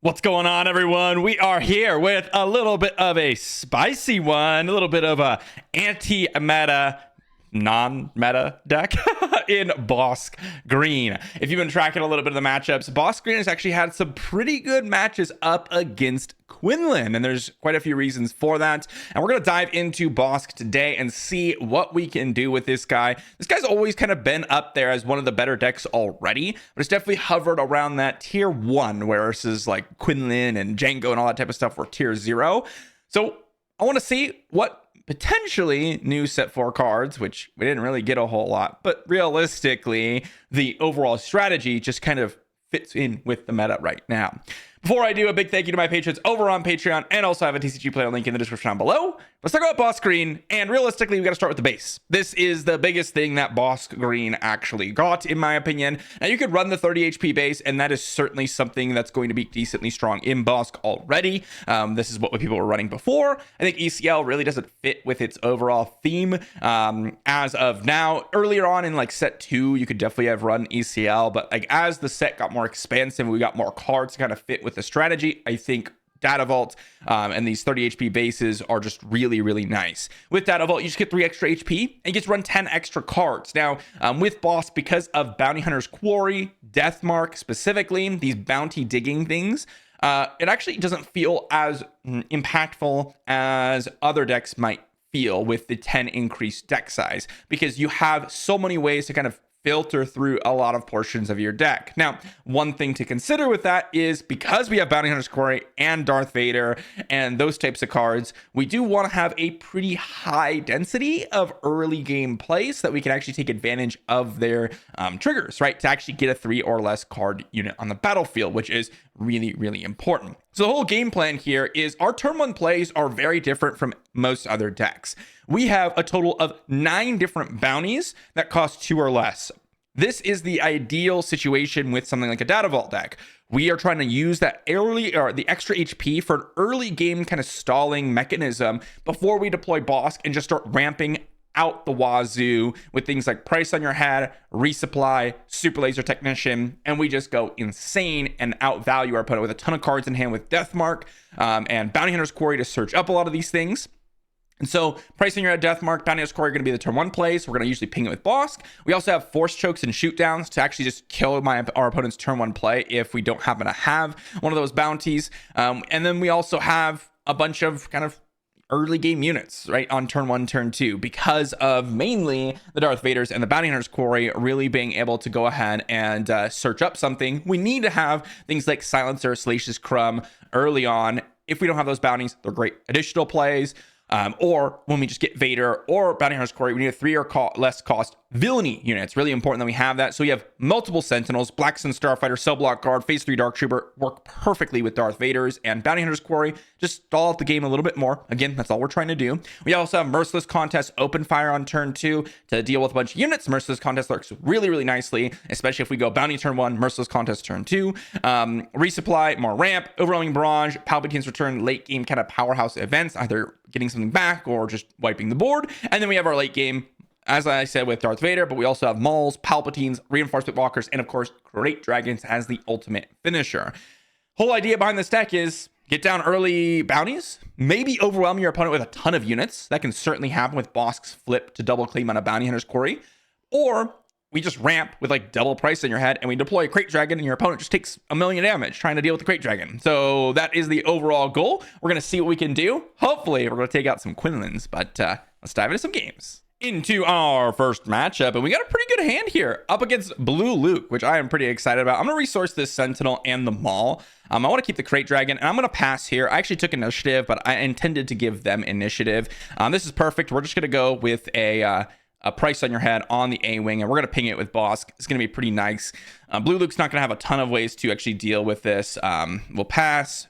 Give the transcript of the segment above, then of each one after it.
What's going on, everyone? We are here with a little bit of a spicy one, a little bit of a anti-meta, non-meta deck in Bosk Green. If you've been tracking a little bit of the matchups, Bosk Green has actually had some pretty good matches up against QUINLAN, and there's quite a few reasons for that. And we're going to dive into Bosk today and see what we can do with this guy. This guy's always kind of been up there as one of the better decks already, but it's definitely hovered around that tier 1, versus like QUINLAN and Django and all that type of stuff were tier 0. So I want to see what potentially new set 4 cards, which we didn't really get a whole lot, but realistically, the overall strategy just kind of fits in with the meta right now. Before I do, a big thank you to my patrons over on Patreon, and also I have a TCG player link in the description down below. Let's talk about Bosk Green, and realistically, we got to start with the base. This is the biggest thing that Bosk Green actually got, in my opinion. Now, you could run the 30 HP base, and that is certainly something that's going to be decently strong in Bosk already. This is what people were running before. I think ECL really doesn't fit with its overall theme as of now. Earlier on in like set 2, you could definitely have run ECL, but like as the set got more expansive, we got more cards to kind of fit with the strategy. I think Data Vault and these 30 HP bases are just really, really nice. With Data Vault, you just get 3 extra HP and you get to run 10 extra cards. Now, with Boss, because of Bounty Hunter's Quarry, Deathmark specifically, these bounty digging things, it actually doesn't feel as impactful as other decks might feel with the 10 increased deck size, because you have so many ways to kind of filter through a lot of portions of your deck. Now, one thing to consider with that is because we have Bounty Hunter's Quarry and Darth Vader and those types of cards, we do want to have a pretty high density of early game play so that we can actually take advantage of their triggers, right? To actually get a 3 or less card unit on the battlefield, which is really, really important. So the whole game plan here is our turn 1 plays are very different from most other decks. We have a total of 9 different bounties that cost 2 or less. This is the ideal situation with something like a Data Vault deck. We are trying to use that early or the extra HP for an early game kind of stalling mechanism before we deploy Bosk and just start ramping out the wazoo with things like Price on Your Head, Resupply, Super Laser Technician, and we just go insane and outvalue our opponent with a ton of cards in hand with Deathmark and Bounty Hunter's Quarry to search up a lot of these things. And so, Price on Your Head, Deathmark, Bounty Hunter's Quarry are going to be the turn 1 plays. We're going to usually ping it with Bosk. We also have Force Chokes and Shoot Downs to actually just kill our opponent's turn 1 play if we don't happen to have one of those bounties. And then we also have a bunch of kind of early game units, right, on turn 1, turn 2, because of mainly the Darth Vaders and the Bounty Hunter's Quarry really being able to go ahead and search up something. We need to have things like Silencer, Salacious Crumb early on. If we don't have those bounties, they're great additional plays. Or when we just get Vader or Bounty Hunter's Quarry, we need a 3 or less cost villainy unit. It's really important that we have that. So we have multiple Sentinels, Black Sun Starfighter, Cell Block Guard, Phase 3 Dark Trooper work perfectly with Darth Vader's and Bounty Hunter's Quarry. Just stall out the game a little bit more. Again, that's all we're trying to do. We also have Merciless Contest, Open Fire on turn 2 to deal with a bunch of units. Merciless Contest works really, really nicely, especially if we go Bounty turn 1, Merciless Contest turn 2. Resupply, more ramp, Overwhelming Barrage, Palpatine's Return, late game kind of powerhouse events, either getting something back or just wiping the board. And then we have our late game, as I said, with Darth Vader, but we also have Mauls, Palpatines, Reinforcement Walkers, and of course, Great Dragons as the ultimate finisher. Whole idea behind this deck is get down early bounties, maybe overwhelm your opponent with a ton of units. That can certainly happen with Bosk's flip to double claim on a Bounty Hunter's Quarry. Or we just ramp with like double Price on Your Head and we deploy a Crate Dragon and your opponent just takes 1 million damage trying to deal with the Crate Dragon. So that is the overall goal. We're going to see what we can do. Hopefully we're going to take out some QUINLANs, but let's dive into some games. Into our first matchup, and we got a pretty good hand here up against Blue Luke, which I am pretty excited about. I'm going to resource this Sentinel and the Maul. I want to keep the Crate Dragon, and I'm going to pass here. I actually took initiative, but I intended to give them initiative. This is perfect. We're just going to go with a Price on Your Head on the A-Wing, and we're going to ping it with Bosk. It's going to be pretty nice. Blue Luke's not going to have a ton of ways to actually deal with this. We'll pass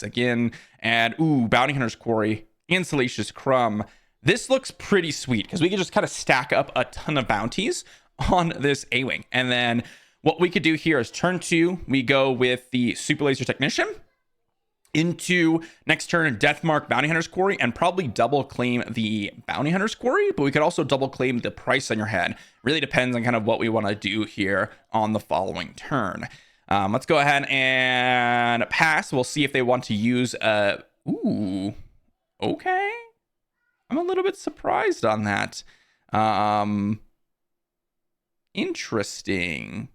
again, and Bounty Hunter's Quarry and Salacious Crumb. This looks pretty sweet because we can just kind of stack up a ton of bounties on this A-Wing. And then what we could do here is turn 2, we go with the Super Laser Technician. Into next turn, Deathmark, Bounty Hunter's Quarry, and probably double claim the Bounty Hunter's Quarry, but we could also double claim the Price on Your Head. Really depends on kind of what we want to do here on the following turn. Let's go ahead and pass. We'll see if they want to use ooh, okay. I'm a little bit surprised on that. Interesting.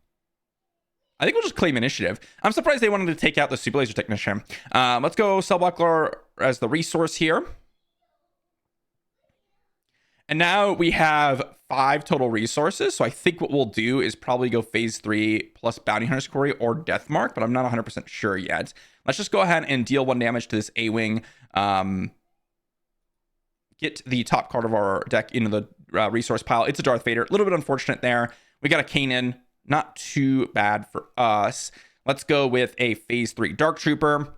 I think we'll just claim initiative. I'm surprised they wanted to take out the Super Laser Technician. Let's go Cell Buckler as the resource here. And now we have 5 total resources. So I think what we'll do is probably go phase 3 plus Bounty Hunter's Quarry or Death Mark, but I'm not 100% sure yet. Let's just go ahead and deal 1 damage to this A-Wing. Get the top card of our deck into the resource pile. It's a Darth Vader. A little bit unfortunate there. We got a Kanan. Not too bad for us. Let's go with a phase 3 Dark Trooper.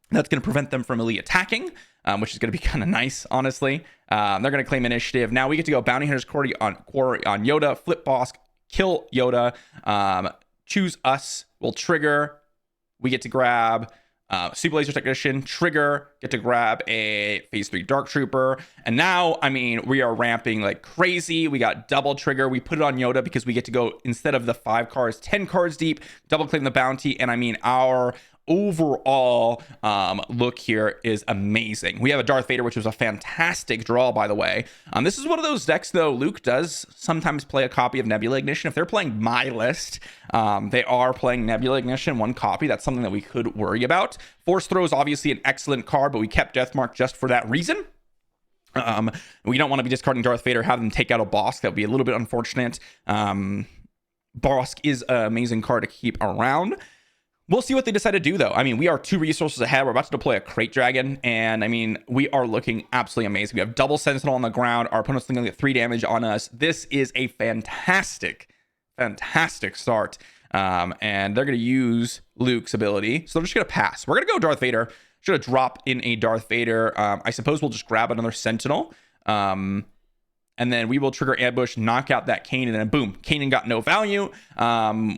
That's going to prevent them from melee attacking, which is going to be kind of nice, honestly. They're going to claim initiative. Now we get to go Bounty Hunter's Quarry on Yoda, flip Bosk, kill Yoda, choose us, we'll trigger. We get to grab Super Laser Technician, trigger, get to grab a phase 3 Dark Trooper. And now, I mean, we are ramping like crazy. We got double trigger. We put it on Yoda because we get to go, instead of the 5 cards, 10 cards deep, double claim the bounty. And I mean, our overall look here is amazing. We have a Darth Vader, which was a fantastic draw, by the way. This is one of those decks, though. Luke does sometimes play a copy of Nebula Ignition. If they're playing my list, they are playing Nebula Ignition, 1 copy. That's something that we could worry about. Force Throw is obviously an excellent card, but we kept Deathmark just for that reason. We don't want to be discarding Darth Vader, have them take out a Bosk. That would be a little bit unfortunate. Bosk is an amazing card to keep around. We'll see what they decide to do, though. I mean, we are 2 resources ahead. We're about to deploy a Crate Dragon, and I mean, we are looking absolutely amazing. We have double Sentinel on the ground. Our opponent's going to get 3 damage on us. This is a fantastic start. And they're going to use Luke's ability, so they're just going to pass. We're going to go Darth Vader. Just going to drop in a Darth Vader. I suppose we'll just grab another Sentinel. And then we will trigger ambush, knock out that Kanan, and then boom, Kanan got no value.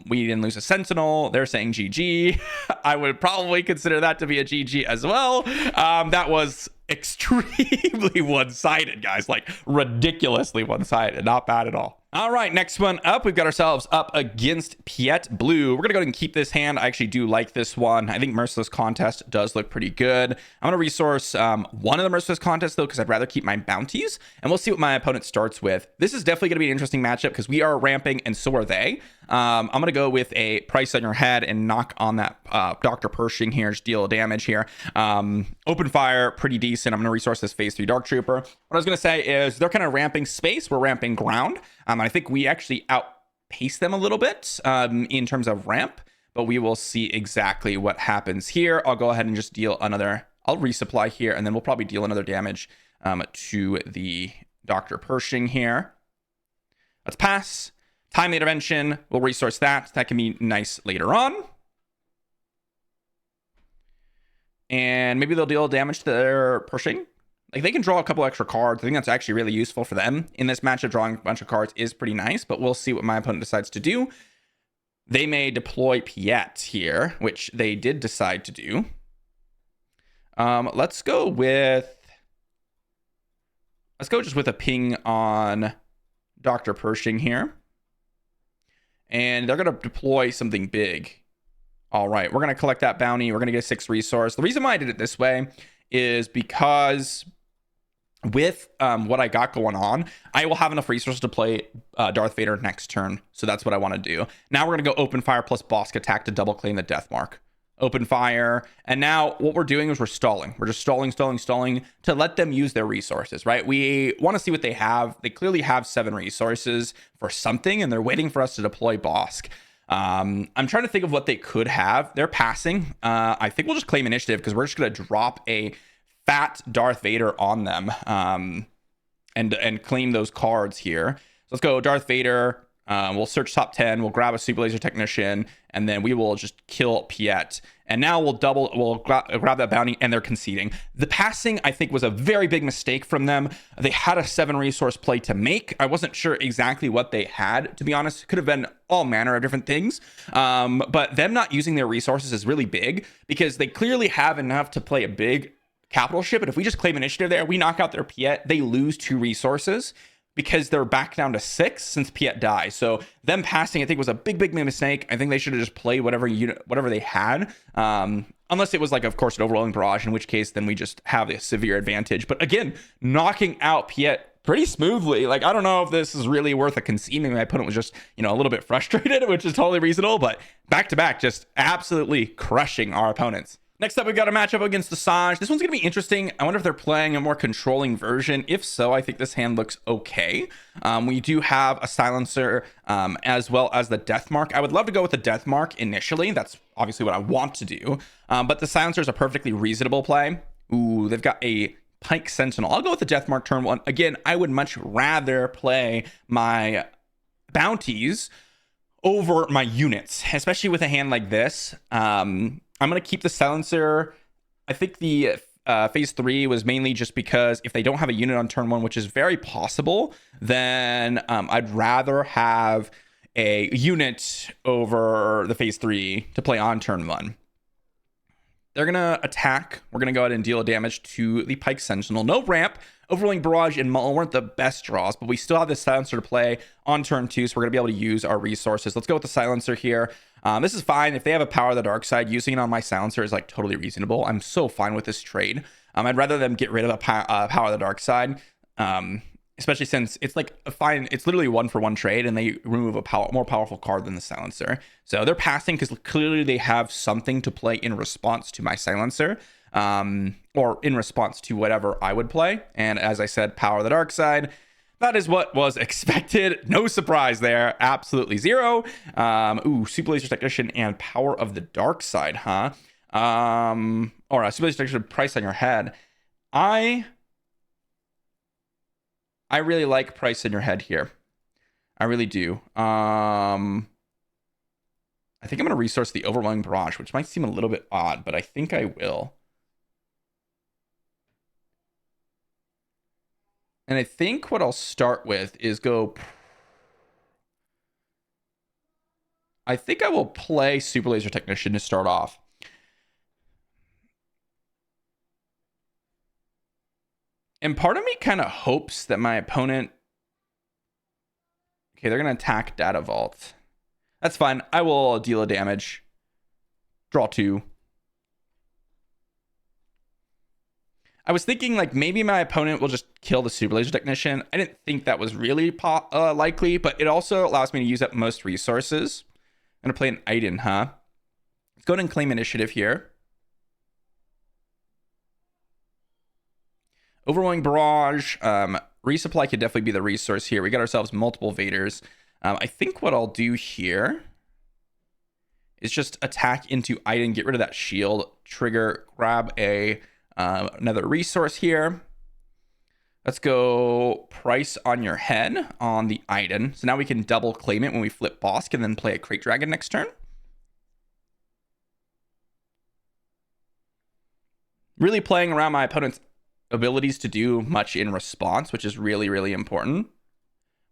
We didn't lose a Sentinel. They're saying GG. I would probably consider that to be a GG as well. That was extremely one-sided, guys. Like, ridiculously one-sided. Not bad at all. All right, next one up, we've got ourselves up against Piet Blue. We're going to go ahead and keep this hand. I actually do like this one. I think Merciless Contest does look pretty good. I'm going to resource one of the Merciless Contests, though, because I'd rather keep my bounties. And we'll see what my opponent starts with. This is definitely going to be an interesting matchup because we are ramping and so are they. I'm going to go with a Price on Your Head and knock on that Dr. Pershing here, just deal damage here. Open fire, pretty decent. I'm going to resource this phase 3 Dark Trooper. What I was going to say is they're kind of ramping space. We're ramping ground. I think we actually outpace them a little bit in terms of ramp, but we will see exactly what happens here. I'll go ahead and just deal another, I'll resupply here, and then we'll probably deal another damage to the Dr. Pershing here. Let's pass. Time intervention, we'll resource that. That can be nice later on. And maybe they'll deal damage to their Pershing. Like, they can draw a couple extra cards. I think that's actually really useful for them. In this matchup, drawing a bunch of cards is pretty nice, but we'll see what my opponent decides to do. They may deploy Piet here, which they did decide to do. Let's go just with a ping on Dr. Pershing here. And they're going to deploy something big. All right, we're going to collect that bounty. We're going to get a 6 resource. The reason why I did it this way is because with what I got going on, I will have enough resources to play Darth Vader next turn. So that's what I want to do. Now we're going to go open fire plus Bosk attack to double claim the death mark. Open fire. And now what we're doing is we're stalling. We're just stalling to let them use their resources, right? We want to see what they have. They clearly have 7 resources for something, and they're waiting for us to deploy Bosk. I'm trying to think of what they could have. They're passing. I think we'll just claim initiative because we're just going to drop a fat Darth Vader on them and claim those cards here. So let's go Darth Vader. We'll search top 10. We'll grab a Super Laser Technician, and then we will just kill Piet. And now we'll grab that bounty, and they're conceding. The passing, I think, was a very big mistake from them. They had a 7 resource play to make. I wasn't sure exactly what they had, to be honest. It could have been all manner of different things. But them not using their resources is really big because they clearly have enough to play a big capital ship. But if we just claim initiative there, we knock out their Piet, they lose 2 resources. because they're back down to 6 since Piet died. So them passing, I think, was a big mistake. I think they should have just played whatever they had. Unless it was like, of course, an overwhelming barrage, in which case then we just have a severe advantage. But again, knocking out Piet pretty smoothly. Like, I don't know if this is really worth a concede. Maybe my opponent was just, a little bit frustrated, which is totally reasonable. But back to back, just absolutely crushing our opponents. Next up, we've got a matchup against Assange. This one's going to be interesting. I wonder if they're playing a more controlling version. If so, I think this hand looks okay. We do have a Silencer as well as the Death Mark. I would love to go with the Death Mark initially. That's obviously what I want to do. But the Silencer is a perfectly reasonable play. Ooh, they've got a Pike Sentinel. I'll go with the Death Mark turn 1. Again, I would much rather play my bounties over my units, especially with a hand like this. I'm going to keep the Silencer. I think the phase 3 was mainly just because if they don't have a unit on turn 1, which is very possible, then I'd rather have a unit over the phase 3 to play on turn 1. They're going to attack. We're going to go ahead and deal damage to the Pike Sentinel. No ramp. Overwhelming Barrage and Maul weren't the best draws, but we still have this Silencer to play on turn 2, so we're going to be able to use our resources. Let's go with the Silencer here. This is fine. If they have a Power of the Dark Side, using it on my Silencer is like totally reasonable. I'm so fine with this trade. I'd rather them get rid of the Power of the Dark Side, especially since it's like it's literally 1-for-1 trade, and they remove a more powerful card than the Silencer. So they're passing because clearly they have something to play in response to my Silencer, or in response to whatever I would play. And as I said, Power of the Dark Side. That is what was expected. No surprise there. Absolutely zero. Super Laser Technician and Power of the Dark Side, huh? Or Super Laser Technician, Price on Your Head. I really like Price in Your Head here. I really do. I think I'm going to resource the Overwhelming Barrage, which might seem a little bit odd, but I think I will. And I think what I'll start with is I think I will play Super Laser Technician to start off. And part of me kind of hopes that my opponent... Okay, they're going to attack Data Vault. That's fine. I will deal a damage. Draw 2. I was thinking like maybe my opponent will just kill the Super Laser Technician. I didn't think that was really likely, but it also allows me to use up most resources. I'm going to play an Iden, huh? Let's go ahead and claim initiative here. Overwhelming Barrage. Resupply could definitely be the resource here. We got ourselves multiple Vaders. I think what I'll do here is just attack into Iden, get rid of that shield, trigger, grab another resource here. Let's go Price on Your Head on the Iden. So now we can double claim it when we flip Bosk and then play a Crate Dragon next turn. Really playing around my opponent's abilities to do much in response, which is really important.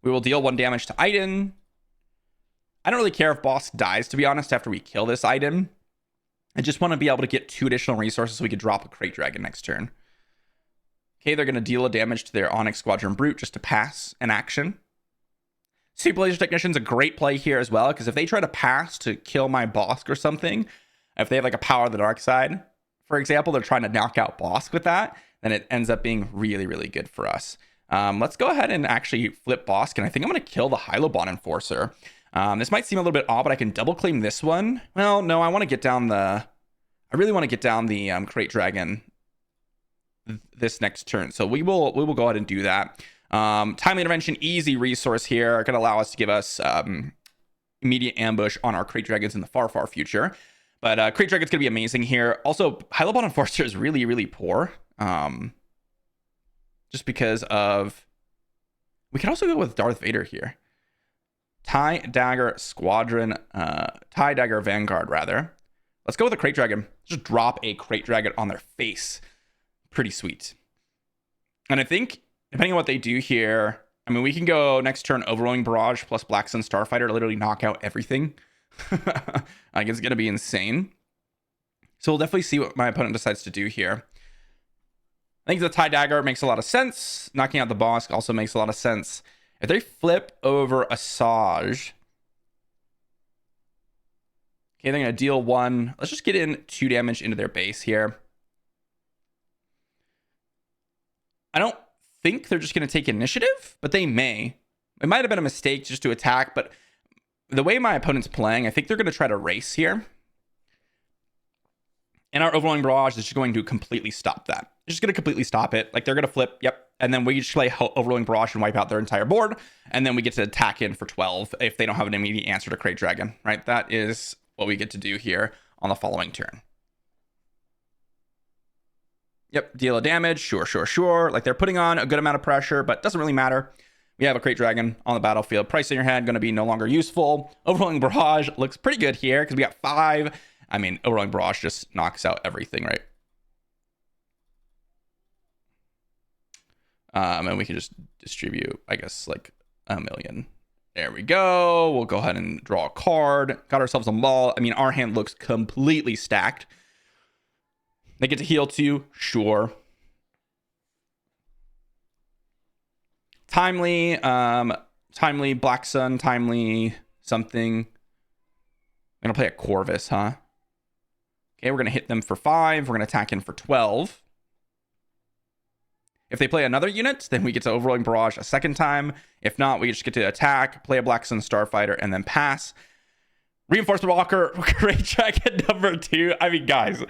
We will deal 1 damage to Iden. I don't really care if Bosk dies, to be honest, after we kill this Iden. I just want to be able to get 2 additional resources so we could drop a Crate Dragon next turn. Okay, they're going to deal a damage to their Onyx Squadron Brute just to pass an action. Super Laser Technician's a great play here as well, because if they try to pass to kill my Bosk or something, if they have like a Power of the Dark Side, for example, they're trying to knock out Bosk with that, then it ends up being really good for us. Let's go ahead and actually flip Bosk, and I think I'm going to kill the Hylobon Enforcer. This might seem a little bit odd, but I can double claim this one. Well, no, I want to get down the... I really want to get down the Crate Dragon this next turn. So we will go ahead and do that. Timely Intervention, easy resource here. Going to allow us to give us immediate ambush on our Crate Dragons in the far future. But Crate Dragon's going to be amazing here. Also, Hylobon Enforcer is really poor. Just because of... We could also go with Darth Vader here. TIE Dagger Vanguard, rather. Let's go with a Crate Dragon. Just drop a Crate Dragon on their face. Pretty sweet. And I think, depending on what they do here, I mean, we can go next turn Overwhelming Barrage plus Black Sun Starfighter to literally knock out everything. Like, it's going to be insane. So we'll definitely see what my opponent decides to do here. I think the TIE Dagger makes a lot of sense. Knocking out the Bosk also makes a lot of sense. If they flip over Asajj, okay, they're going to deal 1. Let's just get in 2 damage into their base here. I don't think they're just going to take initiative, but they may. It might have been a mistake just to attack, but the way my opponent's playing, I think they're going to try to race here. And our Overwhelming Barrage is just going to completely stop that. It's just going to completely stop it. Like, they're going to flip, yep. And then we just play Overwhelming Barrage and wipe out their entire board. And then we get to attack in for 12 if they don't have an immediate answer to Crate Dragon, right? That is what we get to do here on the following turn. Yep, deal a damage, sure. Like, they're putting on a good amount of pressure, but doesn't really matter. We have a Crate Dragon on the battlefield. Price in your head, going to be no longer useful. Overwhelming Barrage looks pretty good here because we got 5. I mean, Overwhelming Barrage just knocks out everything, right? And we can just distribute, I guess, like 1,000,000. There we go. We'll go ahead and draw a card. Got ourselves a ball. I mean, our hand looks completely stacked. They get to heal too, sure. Timely, timely Black Sun, timely something. I'm gonna play a Corvus, huh? Okay, we're gonna hit them for 5. We're gonna attack in for 12. If they play another unit, then we get to Overwhelming Barrage a second time. If not, we just get to attack, play a Black Sun Starfighter, and then pass. Reinforcement Walker, Crate Dragon number 2. I mean, guys,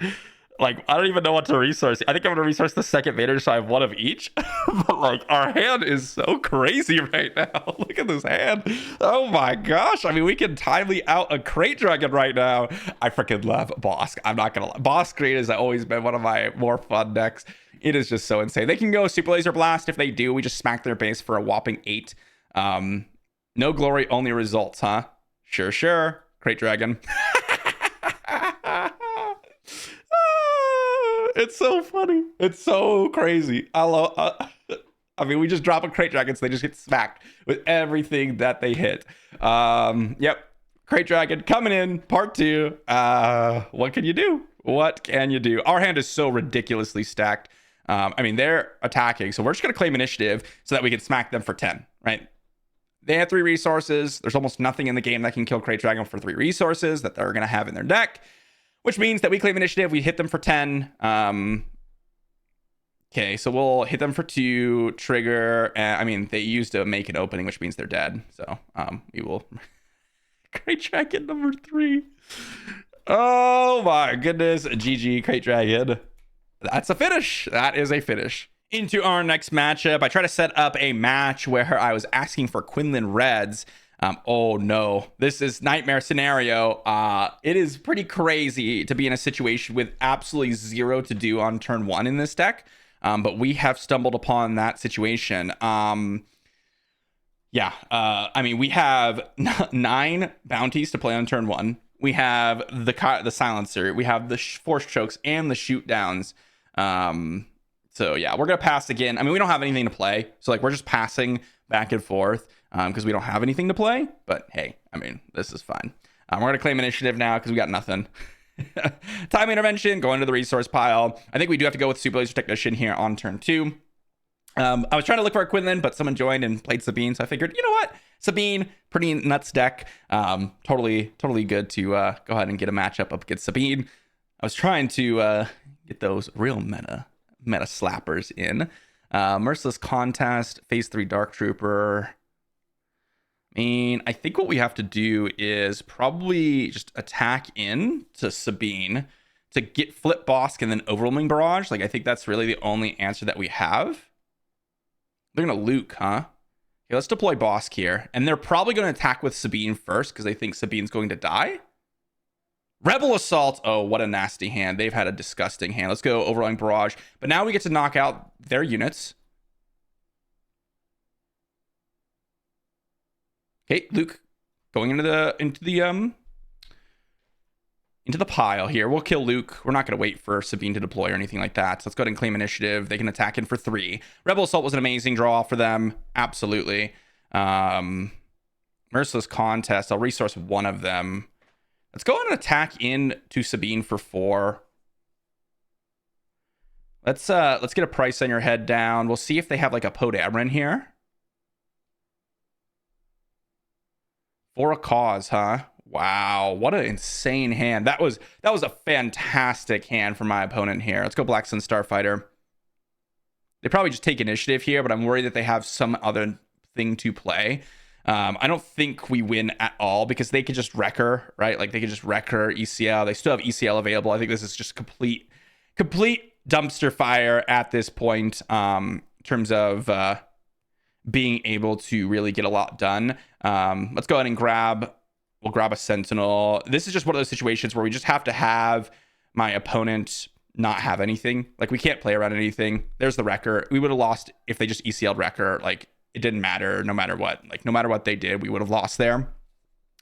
like, I don't even know what to resource. I think I'm going to resource the second Vader so I have 1 of each. But, like, our hand is so crazy right now. Look at this hand. Oh, my gosh. I mean, we can timely out a Crate Dragon right now. I freaking love Bosk. I'm not going to lie. Bosk Green has always been one of my more fun decks. It is just so insane. They can go Super Laser Blast. If they do, we just smack their base for a whopping 8. No glory, only results, huh? Sure. Crate Dragon. It's so funny. It's so crazy. I mean, we just drop a Crate Dragon, so they just get smacked with everything that they hit. Yep. Crate Dragon coming in, part 2. What can you do? What can you do? Our hand is so ridiculously stacked. I mean, they're attacking, so we're just going to claim initiative so that we can smack them for 10, right? They have 3 resources. There's almost nothing in the game that can kill Crate Dragon for 3 resources that they're going to have in their deck, which means that we claim initiative. We hit them for 10. Okay, so we'll hit them for 2, trigger. I mean, they used to make an opening, which means they're dead. So we will Crate Dragon number 3. Oh my goodness. GG, Crate Dragon. That's a finish. That is a finish. Into our next matchup. I try to set up a match where I was asking for QUINLAN Reds. Oh no, this is nightmare scenario. It is pretty crazy to be in a situation with absolutely 0 to do on turn 1 in this deck. But we have stumbled upon that situation. I mean, we have 9 bounties to play on turn 1. We have the silencer. We have the force chokes and the shoot downs. So yeah, we're gonna pass again. I mean, we don't have anything to play, so like we're just passing back and forth because we don't have anything to play. But hey, I mean, this is fine. We're gonna claim initiative now because we got nothing. Time intervention, go into the resource pile. I think we do have to go with Super Laser Technician here on turn 2. I was trying to look for a QUINLAN, but someone joined and played Sabine, so I figured, you know what, Sabine, pretty nuts deck. Totally good to go ahead and get a matchup up against Sabine. I was trying to get those real meta slappers in. Merciless Contest, Phase 3 Dark Trooper. I mean, I think what we have to do is probably just attack in to Sabine to get Flip Bosk and then Overwhelming Barrage. Like, I think that's really the only answer that we have. They're going to Luke, huh? Okay, let's deploy Bosk here. And they're probably going to attack with Sabine first because they think Sabine's going to die. Rebel Assault. Oh, what a nasty hand. They've had a disgusting hand. Let's go Overwhelming Barrage. But now we get to knock out their units. Okay, Luke going into the pile here. We'll kill Luke. We're not going to wait for Sabine to deploy or anything like that. So let's go ahead and claim initiative. They can attack in for 3. Rebel Assault was an amazing draw for them. Absolutely. Merciless Contest. I'll resource 1 of them. Let's go ahead and attack in to Sabine for 4. Let's get a price on your head down. We'll see if they have like a Podameron here. For a cause, huh? Wow, what an insane hand. That was a fantastic hand from my opponent here. Let's go Black Sun Starfighter. They probably just take initiative here, but I'm worried that they have some other thing to play. I don't think we win at all because they could just wreck her, right? Like they could just wreck her ECL. They still have ECL available. I think this is just complete dumpster fire at this point, in terms of being able to really get a lot done. Let's go ahead and we'll grab a Sentinel. This is just one of those situations where we just have to have my opponent not have anything. Like we can't play around anything. There's the Wrecker. We would have lost if they just ECL'd Wrecker. Like it didn't matter no matter what. Like no matter what they did, we would have lost there.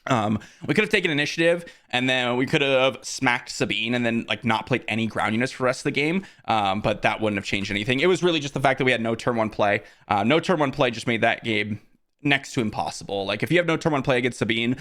We could have taken initiative and then we could have smacked Sabine and then like not played any ground units for the rest of the game. But that wouldn't have changed anything. It was really just the fact that we had no turn one play. No turn one play just made that game next to impossible. Like if you have no turn one play against Sabine,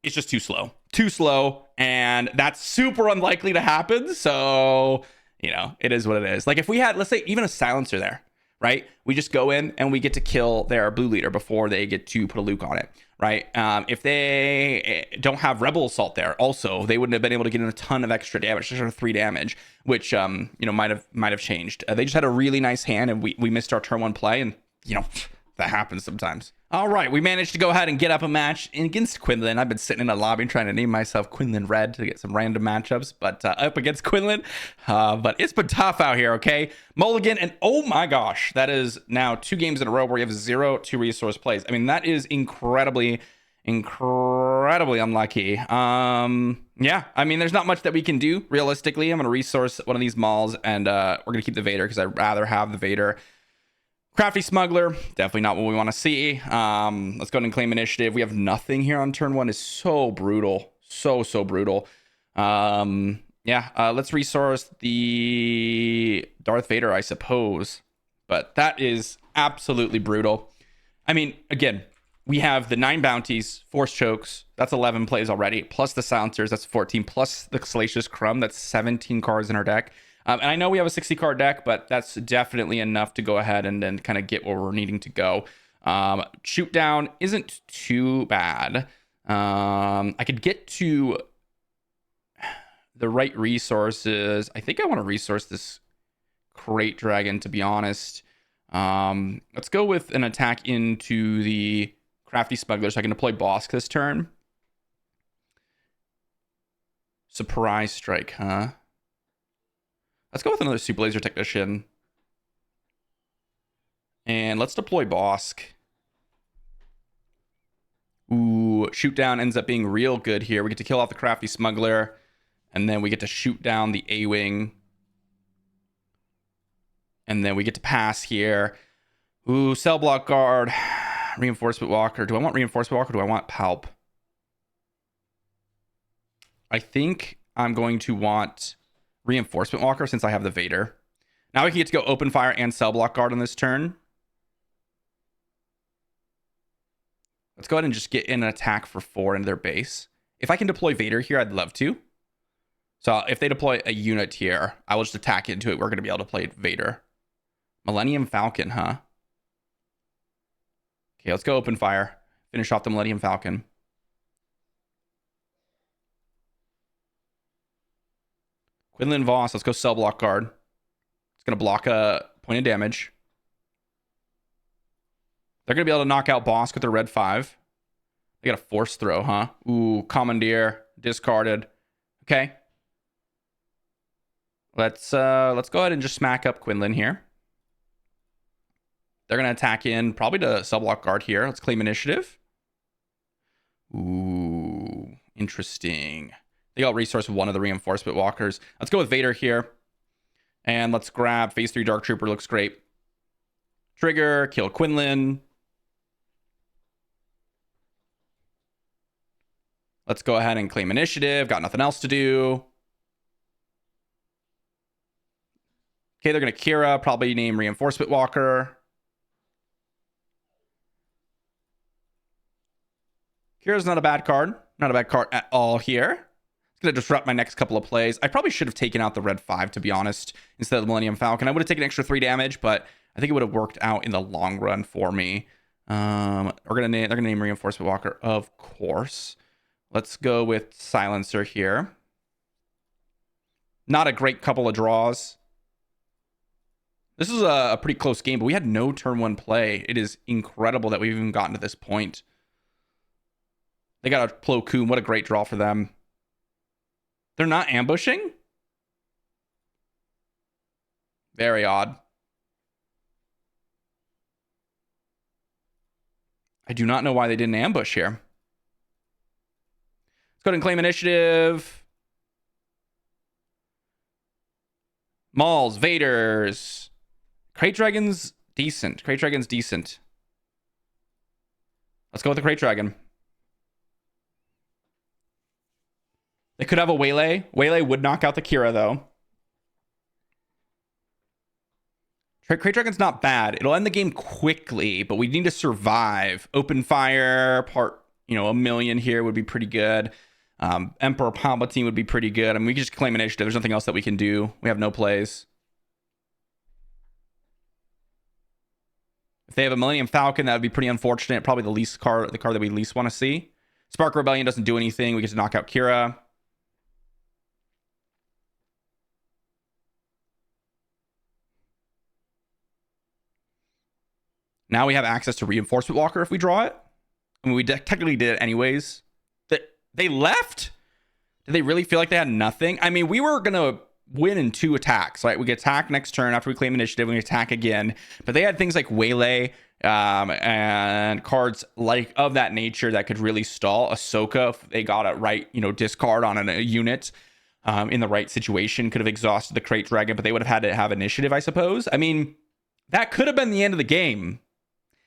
it's just too slow. And that's super unlikely to happen. So, you know, it is what it is. Like if we had, let's say even a silencer there, right? We just go in and we get to kill their blue leader before they get to put a Luke on it, right? If they don't have Rebel Assault there, also, they wouldn't have been able to get in a ton of extra damage, just 3 damage, which, you know, might have changed. They just had a really nice hand and we missed our turn one play and, you know, that happens sometimes. All right, we managed to go ahead and get up a match against QUINLAN. I've been sitting in a lobby trying to name myself QUINLAN Red to get some random matchups, but up against QUINLAN. But it's been tough out here, okay? Mulligan, and oh my gosh, that is now 2 games in a row where you have 0 2-resource plays. I mean, that is incredibly unlucky. Yeah, I mean, there's not much that we can do, realistically. I'm going to resource one of these malls, and we're going to keep the Vader because I'd rather have the Vader. Crafty Smuggler, definitely not what we want to see. Let's go ahead and claim initiative. We have nothing here on turn 1. Is so brutal. So brutal. Yeah, let's resource the Darth Vader, I suppose. But that is absolutely brutal. I mean, again, we have the 9 bounties, Force Chokes. That's 11 plays already. Plus the Silencers, that's 14. Plus the Salacious Crumb, that's 17 cards in our deck. And I know we have a 60 card deck, but that's definitely enough to go ahead and then kind of get where we're needing to go. Shoot down isn't too bad. I could get to the right resources. I think I want to resource this Crate Dragon, to be honest. Let's go with an attack into the Crafty Smuggler so I can deploy Bosk this turn. Surprise Strike, huh? Let's go with another Super Laser Technician. And let's deploy Bosk. Ooh, shoot down ends up being real good here. We get to kill off the Crafty Smuggler. And then we get to shoot down the A-Wing. And then we get to pass here. Ooh, Cell Block Guard. Reinforcement Walker. Do I want Reinforcement Walker or do I want Palp? I think I'm going to want Reinforcement Walker since I have the Vader. Now we can get to go Open Fire and Cell Block Guard on this turn. Let's go ahead and just get in an attack for 4 into their base. If I can deploy Vader here, I'd love to. So if they deploy a unit here, I will just attack into it. We're going to be able to play Vader. Millennium Falcon, huh? Okay, let's go Open Fire. Finish off the Millennium Falcon. QUINLAN Voss, let's go Cell Block Guard. It's going to block a point of damage. They're going to be able to knock out Bosk with their red 5. They got a Force Throw, huh? Ooh, Commandeer, discarded. Okay. Let's go ahead and just smack up QUINLAN here. They're going to attack in probably to Cell Block Guard here. Let's claim initiative. Ooh, interesting. They got resource one of the Reinforcement Walkers. Let's go with Vader here. And let's grab Phase 3 Dark Trooper. Looks great. Trigger, kill QUINLAN. Let's go ahead and claim initiative. Got nothing else to do. Okay, they're going to Kira. Probably name Reinforcement Walker. Kira's not a bad card. Not a bad card at all here. It's going to disrupt my next couple of plays. I probably should have taken out the red 5, to be honest, instead of the Millennium Falcon. I would have taken extra 3 damage, but I think it would have worked out in the long run for me. They're gonna name Reinforcement Walker, of course. Let's go with Silencer here. Not a great couple of draws. This is a pretty close game, but we had no turn one play. It is incredible that we've even gotten to this point. They got a Plo Koon. What a great draw for them. They're not ambushing? Very odd. I do not know why they didn't ambush here. Let's go ahead and claim initiative. Mauls, Vaders. Crate Dragon's decent. Crate Dragon's decent. Let's go with the Crate Dragon. They could have a Waylay. Waylay would knock out the Kira, though. Crate Dragon's not bad. It'll end the game quickly, but we need to survive. Open fire, part, a million here would be pretty good. Emperor Palpatine would be pretty good. I mean, we can just claim initiative. There's nothing else that we can do. We have no plays. If they have a Millennium Falcon, that would be pretty unfortunate. Probably the card that we least want to see. Spark Rebellion doesn't do anything. We get to knock out Kira. Now we have access to Reinforcement Walker if we draw it. I mean, we technically did it anyways. They left? Did they really feel like they had nothing? I mean, we were going to win in 2 attacks, right? We get attack next turn after we claim initiative. We attack again. But they had things like Waylay and cards like of that nature that could really stall. Ahsoka, if they got it right, discard on a unit in the right situation, could have exhausted the Crate Dragon, but they would have had to have initiative, I suppose. I mean, that could have been the end of the game.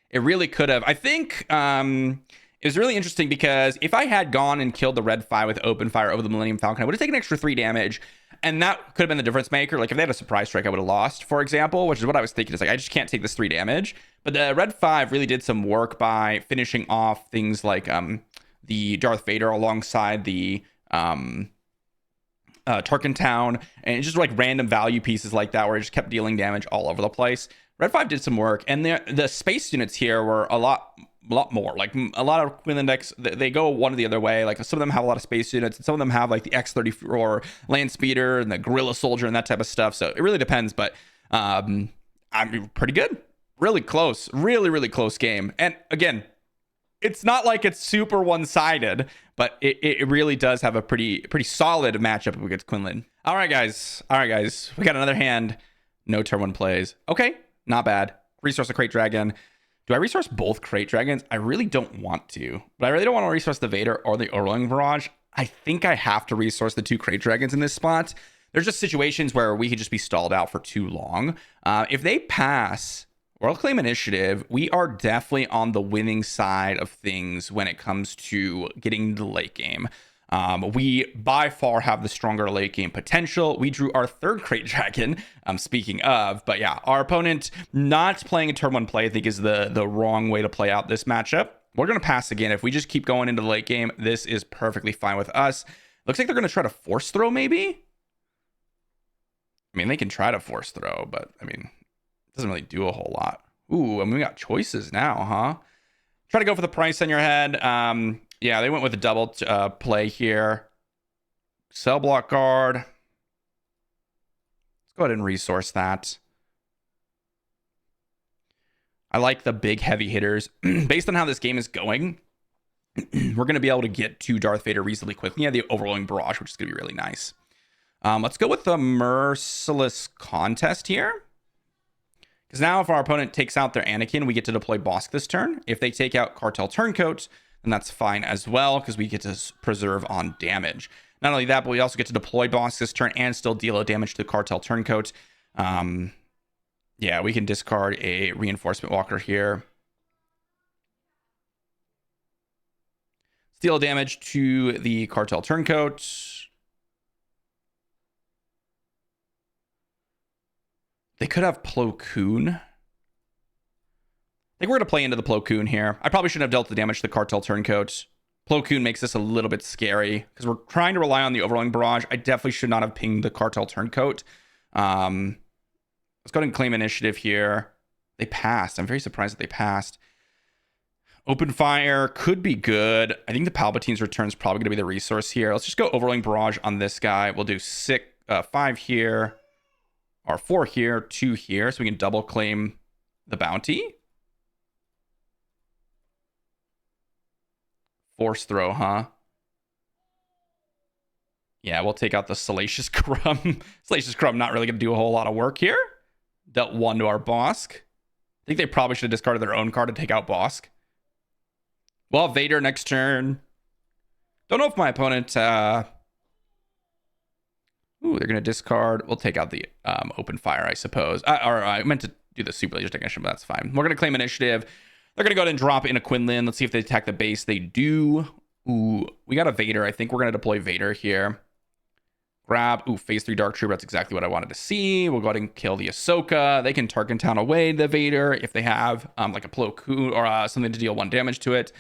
It really could have. I think it was really interesting because if I had gone and killed the Red 5 with open fire over the Millennium Falcon, I would have taken an extra 3 damage. And that could have been the difference maker. Like if they had a surprise strike, I would have lost, for example, which is what I was thinking. It's like, I just can't take this 3 damage. But the Red 5 really did some work by finishing off things like the Darth Vader alongside the Tarkin Town, and just like random value pieces like that where it just kept dealing damage all over the place. Red 5 did some work, and the space units here were a lot more. Like a lot of Quinlan decks, they go one or the other way. Like some of them have a lot of space units, and some of them have like the X-34 Land Speeder and the Guerrilla Soldier and that type of stuff. So it really depends, but I'm pretty good. Really close. Really, really close game. And again, it's not like it's super one-sided, but it really does have a pretty solid matchup against Quinlan. All right, guys. We got another hand. No turn 1 plays. Okay, not bad. Resource a Crate Dragon. Do I resource both Crate Dragons? I really don't want to, but I really don't want to resource the Vader or the Rolling Barrage. I think I have to resource the 2 Crate Dragons in this spot. There's just situations where we could just be stalled out for too long. If they pass World Claim Initiative, we are definitely on the winning side of things when it comes to getting the late game. We by far have the stronger late game potential. We drew our 3rd Crate Dragon, speaking of, but yeah, our opponent not playing a turn 1 play, I think is the wrong way to play out this matchup. We're going to pass again. If we just keep going into the late game, this is perfectly fine with us. Looks like they're going to try to force throw, maybe? I mean, they can try to force throw, but I mean, it doesn't really do a whole lot. Ooh, I mean, we got choices now, huh? Try to go for the price on your head. Yeah, they went with a double play here. Cell block guard. Let's go ahead and resource that. I like the big heavy hitters. Based on how this game is going, we're going to be able to get to Darth Vader reasonably quickly. Yeah, the Overwhelming Barrage, which is going to be really nice. Let's go with the Merciless Contest here. Because now if our opponent takes out their Anakin, we get to deploy Bosk this turn. If they take out Cartel Turncoat, then that's fine as well, because we get to preserve on damage. Not only that, but we also get to deploy Bosk this turn and still deal a damage to the Cartel Turncoat. Yeah, we can discard a Reinforcement Walker here. Deal damage to the Cartel Turncoat. They could have Plo Koon. I think we're going to play into the Plo Koon here. I probably shouldn't have dealt the damage to the Cartel Turncoat. Plo Koon makes this a little bit scary because we're trying to rely on the Overwhelming Barrage. I definitely should not have pinged the Cartel Turncoat. Let's go ahead and claim initiative here. They passed. I'm very surprised that they passed. Open fire could be good. I think the Palpatine's return is probably going to be the resource here. Let's just go overwhelming barrage on this guy. We'll do 5 here, or 4 here, 2 here, so we can double claim the bounty. Force throw, huh? Yeah, we'll take out the Salacious Crumb. Salacious Crumb not really going to do a whole lot of work here. Dealt 1 to our Bosk. I think they probably should have discarded their own card to take out Bosk. We'll have Vader next turn. Don't know if my opponent... Ooh, they're going to discard. We'll take out the open fire, I suppose. I meant to do the Super Laser Technician, but that's fine. We're going to claim initiative. They're going to go ahead and drop in a QUINLAN. Let's see if they attack the base. They do. Ooh, we got a Vader. I think we're going to deploy Vader here. Grab. Ooh, phase 3 Dark Trooper. That's exactly what I wanted to see. We'll go ahead and kill the Ahsoka. They can Tarkin Town away the Vader if they have like a Plo Koon or something to deal 1 damage to it.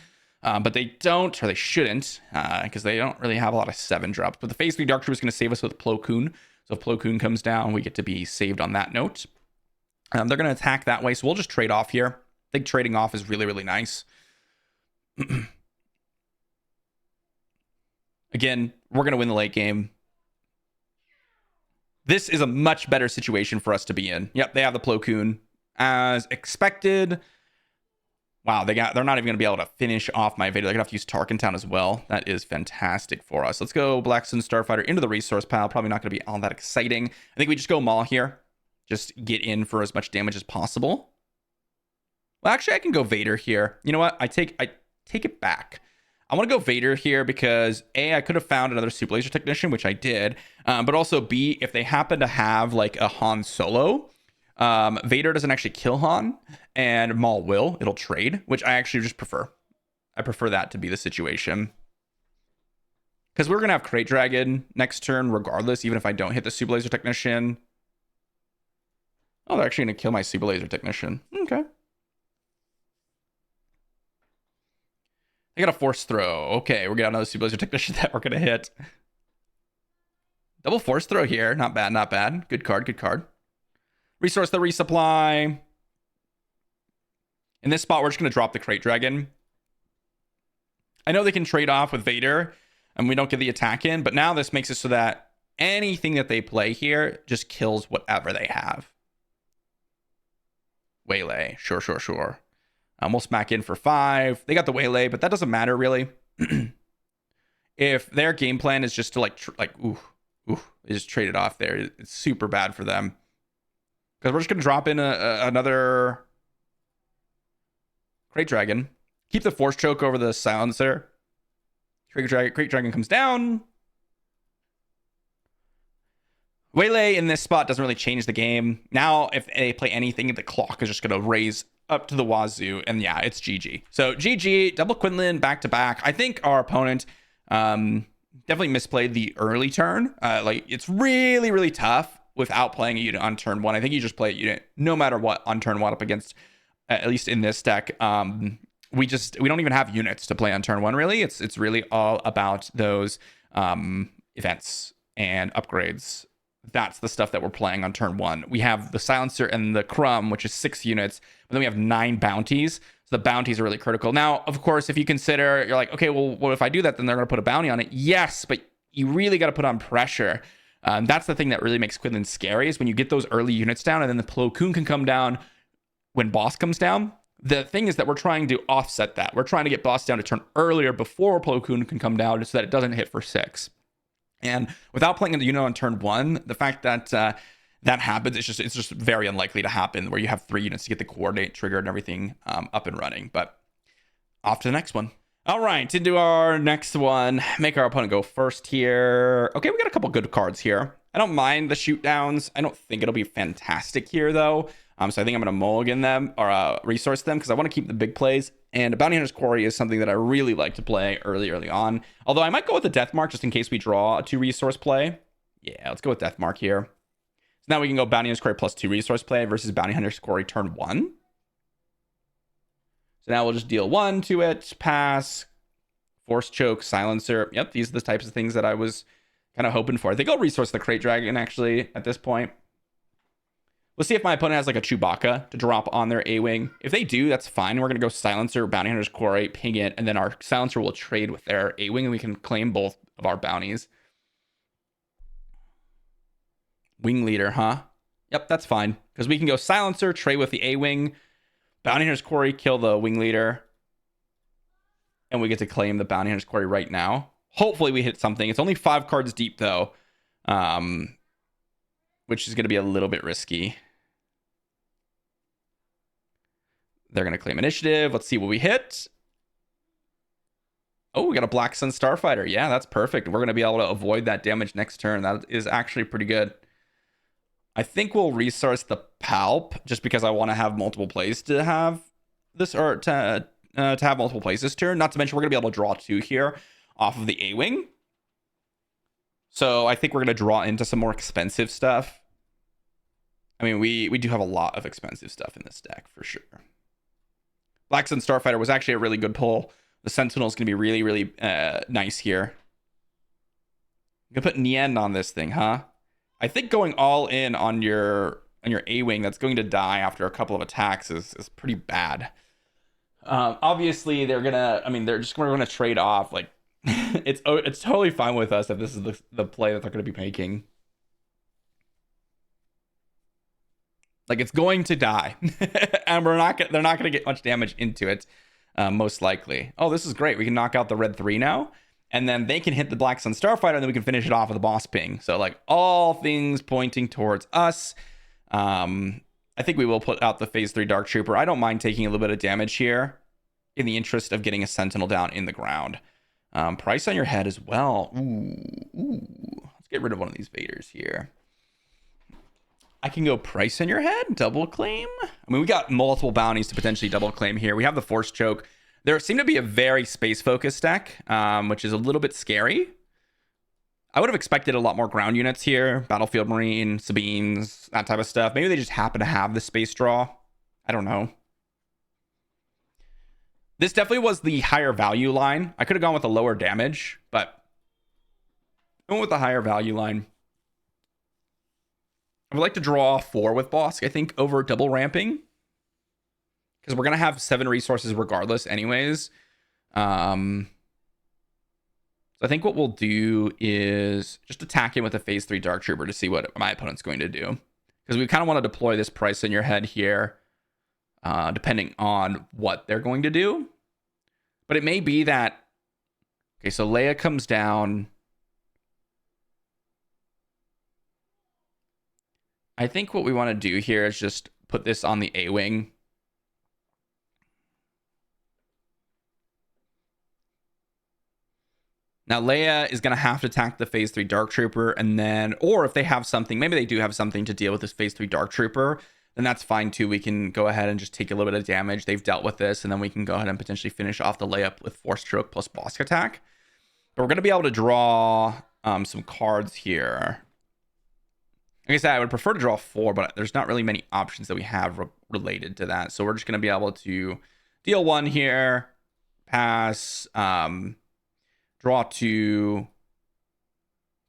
But they don't, or they shouldn't, because they don't really have a lot of 7 drops. But the phase 3 Dark Trooper is going to save us with Plo Koon. So if Plo Koon comes down, we get to be saved on that note. They're going to attack that way, so we'll just trade off here. I think trading off is really, really nice. Again, we're going to win the late game. This is a much better situation for us to be in. Yep, they have the Plo Koon as expected. Wow, they're not even going to be able to finish off my Vader. They're going to have to use Tarkin Town as well. That is fantastic for us. Let's go Black Sun Starfighter into the resource pile. Probably not going to be all that exciting. I think we just go Maul here. Just get in for as much damage as possible. Well, actually, I can go Vader here. You know what? I take it back. I want to go Vader here because A, I could have found another Super Laser Technician, which I did. But also B, if they happen to have like a Han Solo, Vader doesn't actually kill Han and Maul will. It'll trade, which I actually just prefer. I prefer that to be the situation. Because we're going to have Crate Dragon next turn regardless, even if I don't hit the Super Laser Technician. Oh, they're actually going to kill my Super Laser Technician. Okay. I got a Force Throw. Okay, we're got another Super Laser Technician that we're going to hit. Double Force Throw here. Not bad, not bad. Good card, good card. Resource the resupply. In this spot, we're just going to drop the Crate Dragon. I know they can trade off with Vader, and we don't get the attack in, but now this makes it so that anything that they play here just kills whatever they have. Waylay. Sure, sure, sure. We'll smack in for 5. They got the Waylay, but that doesn't matter, really. If their game plan is just to, they just trade it off there, it's super bad for them. Because we're just going to drop in another Crate Dragon. Keep the Force Choke over the Silencer. Crate Dragon comes down. Waylay in this spot doesn't really change the game. Now, if they play anything, the clock is just going to raise up to the wazoo. And yeah, it's GG. So GG, double QUINLAN back to back. I think our opponent definitely misplayed the early turn. It's really, really tough without playing a unit on turn 1. I think you just play a unit no matter what on turn 1 up against, at least in this deck. We don't even have units to play on turn 1, really. It's really all about those events and upgrades. That's the stuff that we're playing on turn 1. We have the Silencer and the Crumb, which is 6 units, but then we have 9 bounties. So the bounties are really critical. Now, of course, if you consider, you're like, okay, well, what if I do that? Then they're going to put a bounty on it. Yes, but you really got to put on pressure. That's the thing that really makes QUINLAN scary, is when you get those early units down and then the Plo Koon can come down when boss comes down. The thing is that we're trying to offset that. We're trying to get boss down to turn earlier before Plo Koon can come down so that it doesn't hit for 6. And without playing the unit on turn 1, the fact that that happens, it's just very unlikely to happen, where you have 3 units to get the coordinate trigger and everything up and running. But off to the next one. All right, into our next one. Make our opponent go first here. Okay, we got a couple good cards here. I don't mind the shoot downs. I don't think it'll be fantastic here, though. So I think I'm going to mulligan them or resource them because I want to keep the big plays. And Bounty Hunter's Quarry is something that I really like to play early on. Although I might go with the Death Mark just in case we draw a 2 resource play. Yeah, let's go with Death Mark here. So now we can go Bounty Hunter's Quarry plus 2 resource play versus Bounty Hunter's Quarry turn 1. So now we'll just deal 1 to it, pass, Force Choke, Silencer. Yep, these are the types of things that I was kind of hoping for. I think I'll resource the Crate Dragon actually at this point. We'll see if my opponent has like a Chewbacca to drop on their A-Wing. If they do, that's fine. We're going to go Silencer, Bounty Hunter's Quarry, ping it, and then our Silencer will trade with their A-Wing, and we can claim both of our bounties. Wing Leader, huh? Yep, that's fine. Because we can go Silencer, trade with the A-Wing, Bounty Hunter's Quarry, kill the Wing Leader, and we get to claim the Bounty Hunter's Quarry right now. Hopefully we hit something. It's only 5 cards deep, though, which is going to be a little bit risky. They're going to claim initiative. Let's see what we hit. Oh, we got a Black Sun Starfighter. Yeah, that's perfect. We're going to be able to avoid that damage next turn. That is actually pretty good. I think we'll resource the Palp just because I want to have multiple plays to have this, or to have multiple plays this turn. Not to mention, we're going to be able to draw 2 here off of the A-Wing. So I think we're going to draw into some more expensive stuff. I mean, we do have a lot of expensive stuff in this deck for sure. Black Sun Starfighter was actually a really good pull. The Sentinel is going to be really, really nice here. I'm going to put Nien on this thing, huh? I think going all in on your A-Wing that's going to die after a couple of attacks is pretty bad. Obviously, they're just going to trade off. Like, it's totally fine with us if this is the play that they're going to be making. Like, it's going to die, and they're not going to get much damage into it, most likely. Oh, this is great. We can knock out the red 3 now, and then they can hit the Black Sun Starfighter, and then we can finish it off with a boss ping. So, like, all things pointing towards us. I think we will put out the Phase 3 Dark Trooper. I don't mind taking a little bit of damage here in the interest of getting a Sentinel down in the ground. Price on your head as well. Ooh. Let's get rid of one of these Vaders here. I can go Price on your head, double claim. I mean, we got multiple bounties to potentially double claim here. We have the Force Choke. There seemed to be a very space-focused deck, which is a little bit scary. I would have expected a lot more ground units here. Battlefield Marine, Sabines, that type of stuff. Maybe they just happen to have the space draw. I don't know. This definitely was the higher value line. I could have gone with a lower damage, but I went with the higher value line. I would like to draw 4 with Bosk, I think, over double ramping. Because we're going to have 7 resources regardless anyways. So I think what we'll do is just attack him with a Phase 3 Dark Trooper to see what my opponent's going to do. Because we kind of want to deploy this Price in your head here, depending on what they're going to do. But it may be that... Okay, so Leia comes down... I think what we want to do here is just put this on the A-Wing. Now, Leia is going to have to attack the Phase 3 Dark Trooper, and then, or if they have something, maybe they do have something to deal with this Phase 3 Dark Trooper, then that's fine too. We can go ahead and just take a little bit of damage. They've dealt with this, and then we can go ahead and potentially finish off the layup with Force Choke plus Bosk Attack. But we're going to be able to draw some cards here. Like I said, I would prefer to draw 4, but there's not really many options that we have related to that. So we're just going to be able to deal 1 here, pass, draw 2,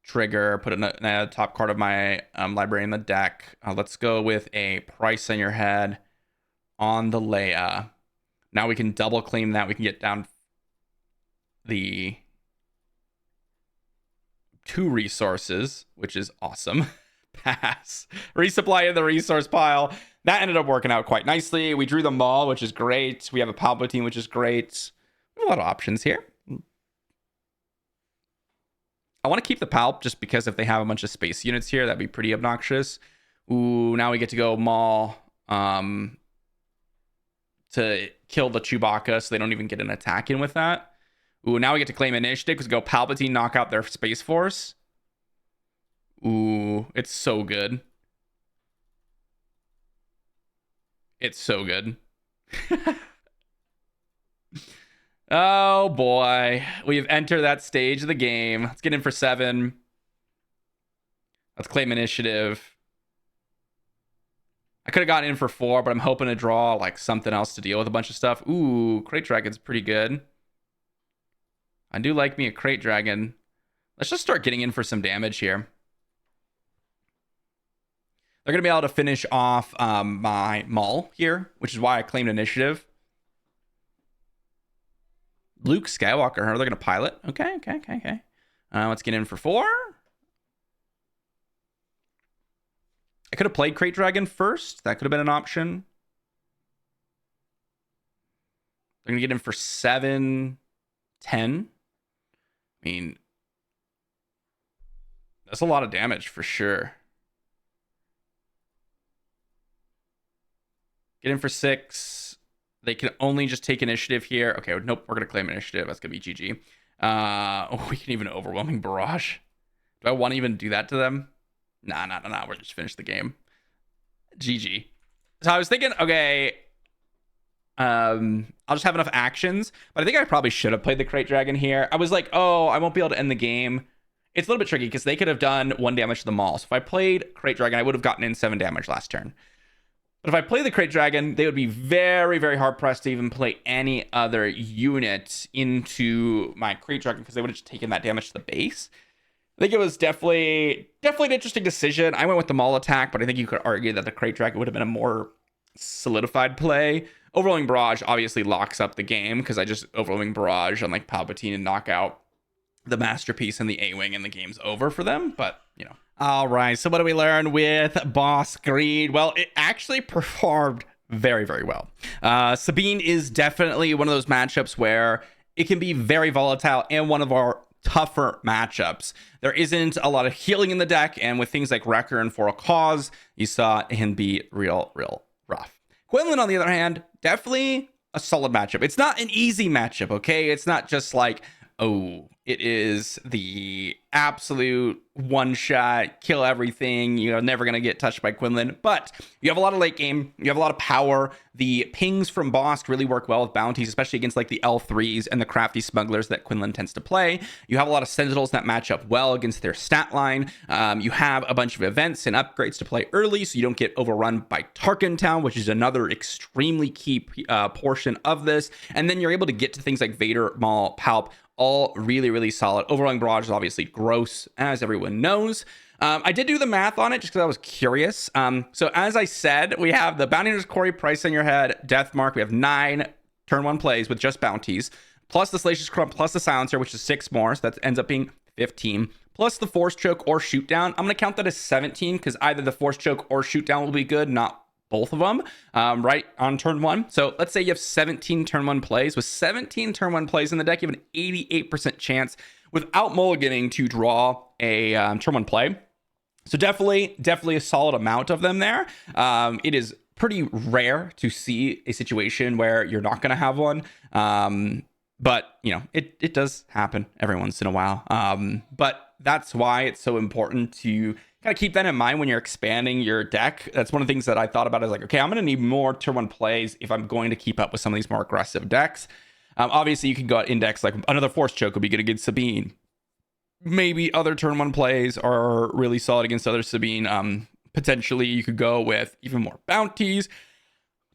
trigger, put a top card of my library in the deck. Let's go with a Price on your head on the Leia. Now we can double claim that. We can get down the 2 resources, which is awesome. Pass. Resupply in the resource pile. That ended up working out quite nicely. We drew the Maul, which is great. We have a Palpatine, which is great. We have a lot of options here. I want to keep the Palp just because if they have a bunch of space units here, that'd be pretty obnoxious. Ooh, now we get to go Maul to kill the Chewbacca so they don't even get an attack in with that. Ooh, now we get to claim initiative because go Palpatine, knock out their Space Force. Ooh, it's so good. It's so good. Oh boy, we've entered that stage of the game. Let's get in for 7. Let's claim initiative. I could have gotten in for 4, but I'm hoping to draw like something else to deal with a bunch of stuff. Ooh, Crate Dragon's pretty good. I do like me a Crate Dragon. Let's just start getting in for some damage here. They're going to be able to finish off my Maul here, which is why I claimed initiative. Luke Skywalker, they're going to pilot. Okay. Let's get in for 4. I could have played Crate Dragon first. That could have been an option. They're going to get in for 7, 10. I mean, that's a lot of damage for sure. Get in for 6. They can only just take initiative here. Okay, nope, we're going to claim initiative. That's going to be GG. We can even overwhelming barrage. Do I want to even do that to them? Nah. We're just finish the game. GG. So I was thinking, okay, I'll just have enough actions, but I think I probably should have played the Crate Dragon here. I was like, oh, I won't be able to end the game. It's a little bit tricky because they could have done 1 damage to the Maul. So if I played Crate Dragon, I would have gotten in 7 damage last turn. But if I play the Crate Dragon, they would be very, very hard pressed to even play any other unit into my Crate Dragon because they would have just taken that damage to the base. I think it was definitely an interesting decision. I went with the Maul attack, but I think you could argue that the Crate Dragon would have been a more solidified play. Overwhelming Barrage obviously locks up the game because I just Overwhelming Barrage on like Palpatine and knock out the Masterpiece and the A-Wing and the game's over for them. But, you know. All right, so what do we learn with Boss Green? Well, it actually performed very, very well. Sabine is definitely one of those matchups where it can be very volatile and one of our tougher matchups. There isn't a lot of healing in the deck, and with things like Wrecker and For a Cause, you saw it can be real rough. QUINLAN, on the other hand, definitely a solid matchup. It's not an easy matchup, okay? It's not just like, oh, it is the absolute one-shot, kill everything, you're never going to get touched by QUINLAN. But you have a lot of late game, you have a lot of power. The pings from Bosk really work well with bounties, especially against like the L3s and the crafty smugglers that QUINLAN tends to play. You have a lot of Sentinels that match up well against their stat line. You have a bunch of events and upgrades to play early, so you don't get overrun by Tarkin Town, which is another extremely key portion of this. And then you're able to get to things like Vader, Maul, Palp, all really solid. Overwhelming Barrage is obviously gross, as everyone knows. I did do the math on it just because I was curious. So as I said, we have the Bounty Hunter's Quarry, Price on Your Head, Death Mark. We have 9 turn 1 plays with just bounties, plus the Salacious Crump, plus the Silencer, which is 6 more. So that ends up being 15, plus the Force Choke or Shoot Down. I'm going to count that as 17 because either the Force Choke or Shoot Down will be good, not both of them, right on turn 1. So let's say you have 17 turn 1 plays. With 17 turn 1 plays in the deck, you have an 88% chance without mulliganing to draw a turn 1 play. So definitely a solid amount of them there. It is pretty rare to see a situation where you're not going to have one. But, you know, it does happen every once in a while. But that's why it's so important to kind of keep that in mind when you're expanding your deck. That's one of the things that I thought about is like, okay, I'm going to need more turn 1 plays if I'm going to keep up with some of these more aggressive decks. Obviously, you can go at index, like another Force Choke would be good against Sabine. Maybe other turn 1 plays are really solid against other Sabine. Potentially, you could go with even more bounties.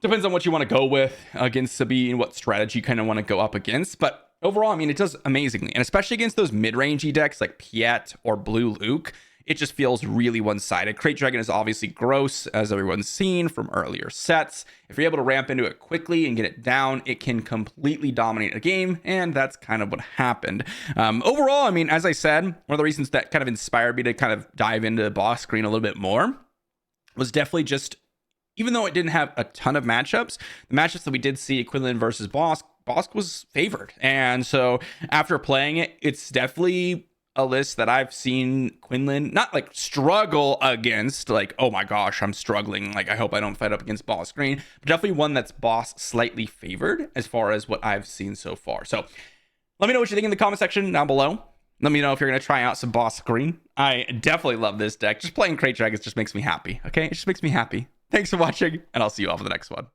Depends on what you want to go with against Sabine, what strategy you kind of want to go up against. But overall, I mean, it does amazingly. And especially against those mid-rangey decks like Piet or Blue Luke, it just feels really one-sided. Crate Dragon is obviously gross, as everyone's seen from earlier sets. If you're able to ramp into it quickly and get it down, it can completely dominate a game, and that's kind of what happened. Overall, I mean, as I said, one of the reasons that kind of inspired me to kind of dive into Boss Green a little bit more was definitely just, even though it didn't have a ton of matchups, the matchups that we did see, QUINLAN versus Bosk was favored. And so after playing it, it's definitely a list that I've seen QUINLAN not like struggle against, like, oh my gosh, I'm struggling, like I hope I don't fight up against Boss Green, but definitely one that's Boss slightly favored as far as what I've seen so far. So let me know what you think in the comment section down below. Let me know if you're going to try out some Boss Green. I definitely love this deck. Just playing Crate Dragons just makes me happy. Okay, it just makes me happy. Thanks for watching, and I'll see you all for the next one.